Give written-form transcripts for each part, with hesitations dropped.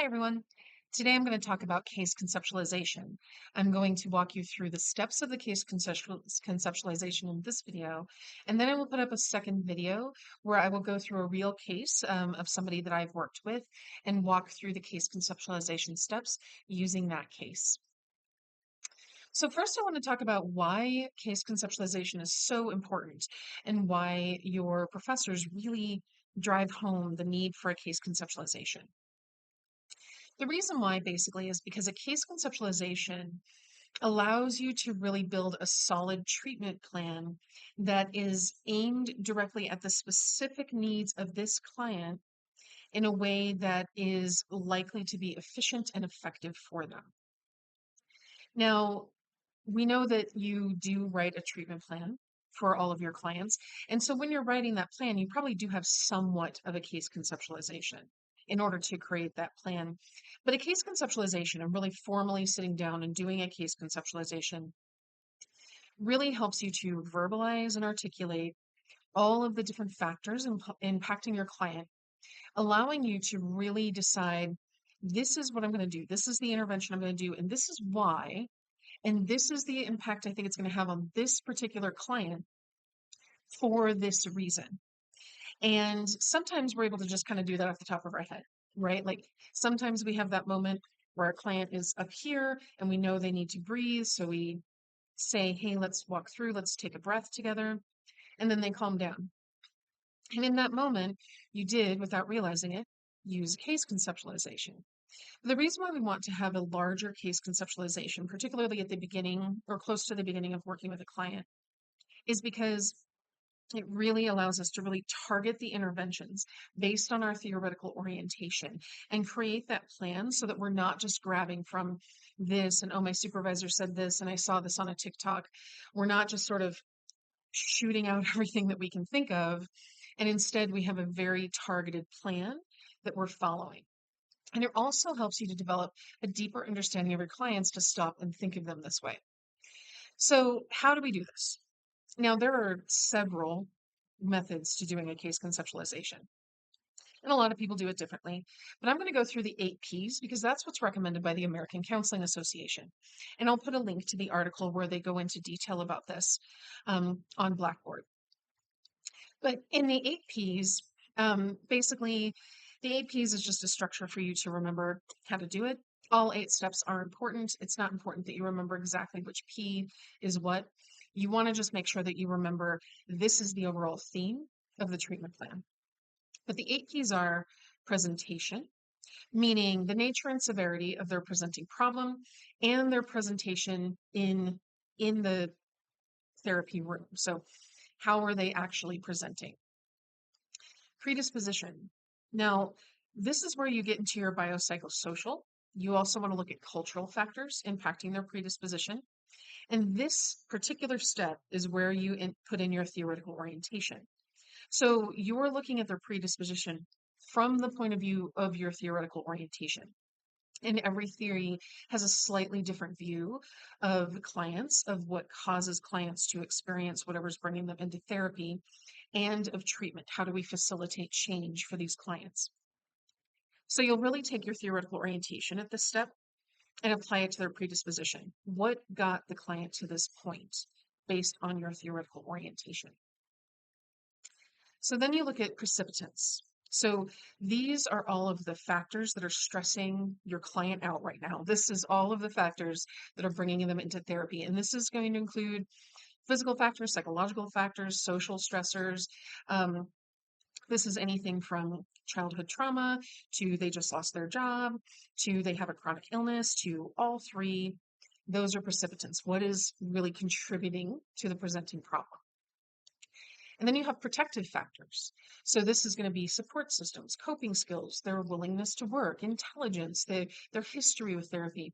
Hi, everyone. Today I'm going to talk about case conceptualization. I'm going to walk you through the steps of the case conceptualization in this video, and then I will put up a second video where I will go through a real case of somebody that I've worked with and walk through the case conceptualization steps using that case. So first I want to talk about why case conceptualization is so important and why your professors really drive home the need for a case conceptualization. The reason why basically is because a case conceptualization allows you to really build a solid treatment plan that is aimed directly at the specific needs of this client in a way that is likely to be efficient and effective for them. Now, we know that you do write a treatment plan for all of your clients. And so when you're writing that plan, you probably do have somewhat of a case conceptualization in order to create that plan. But a case conceptualization and really formally sitting down and doing a case conceptualization really helps you to verbalize and articulate all of the different factors impacting your client, allowing you to really decide this is what I'm going to do, this is the intervention I'm going to do, and this is why. And this is the impact I think it's going to have on this particular client for this reason. And sometimes we're able to just kind of do that off the top of our head, right? Like sometimes we have that moment where our client is up here and we know they need to breathe. So we say, hey, let's walk through, let's take a breath together. And then they calm down. And in that moment, you did, without realizing it, use case conceptualization. The reason why we want to have a larger case conceptualization, particularly at the beginning or close to the beginning of working with a client, is because it really allows us to really target the interventions based on our theoretical orientation and create that plan so that we're not just grabbing from this and, oh, my supervisor said this and I saw this on a TikTok. We're not just sort of shooting out everything that we can think of. And instead, we have a very targeted plan that we're following. And it also helps you to develop a deeper understanding of your clients to stop and think of them this way. So, how do we do this? Now, there are several methods to doing a case conceptualization, and a lot of people do it differently. But I'm going to go through the 8 Ps because that's what's recommended by the American Counseling Association. And I'll put a link to the article where they go into detail about this on Blackboard. But in the 8 Ps, basically, the 8 Ps is just a structure for you to remember how to do it. All 8 steps are important. It's not important that you remember exactly which P is what. You want to just make sure that you remember this is the overall theme of the treatment plan. But the 8 Ps are presentation, meaning the nature and severity of their presenting problem and their presentation in the therapy room. So how are they actually presenting? Predisposition. Now, this is where you get into your biopsychosocial. You also want to look at cultural factors impacting their predisposition. And this particular step is where you put in your theoretical orientation. So you're looking at their predisposition from the point of view of your theoretical orientation. And every theory has a slightly different view of clients, of what causes clients to experience whatever's bringing them into therapy, and of treatment. How do we facilitate change for these clients? So you'll really take your theoretical orientation at this step and apply it to their predisposition. What got the client to this point based on your theoretical orientation? So then you look at precipitants. So these are all of the factors that are stressing your client out right now. This is all of the factors that are bringing them into therapy. And this is going to include physical factors, psychological factors, social stressors. This is anything from childhood trauma to they just lost their job to they have a chronic illness to all three. Those are precipitants. What is really contributing to the presenting problem? And then you have protective factors. So this is going to be support systems, coping skills, their willingness to work, intelligence, their history with therapy,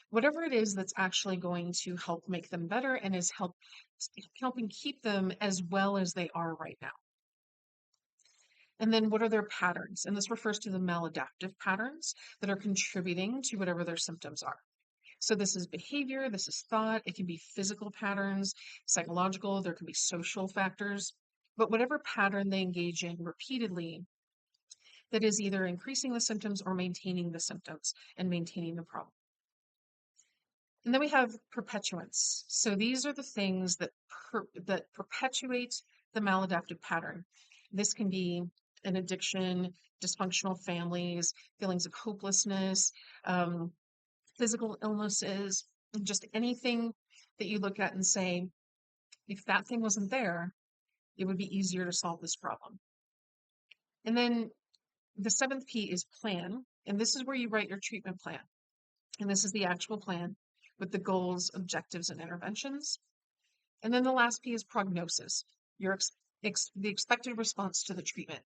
whatever it is that's actually going to help make them better and is helping keep them as well as they are right now. And then what are their patterns? And this refers to the maladaptive patterns that are contributing to whatever their symptoms are. So this is behavior, this is thought, it can be physical patterns, psychological, there can be social factors. But whatever pattern they engage in repeatedly, that is either increasing the symptoms or maintaining the symptoms and maintaining the problem. And then we have perpetuants. So these are the things that that perpetuate the maladaptive pattern. This can be an addiction, dysfunctional families, feelings of hopelessness, physical illnesses, just anything that you look at and say, if that thing wasn't there, it would be easier to solve this problem. And then the seventh P is plan. And this is where you write your treatment plan. And this is the actual plan with the goals, objectives, and interventions. And then the last P is prognosis, the expected response to the treatment.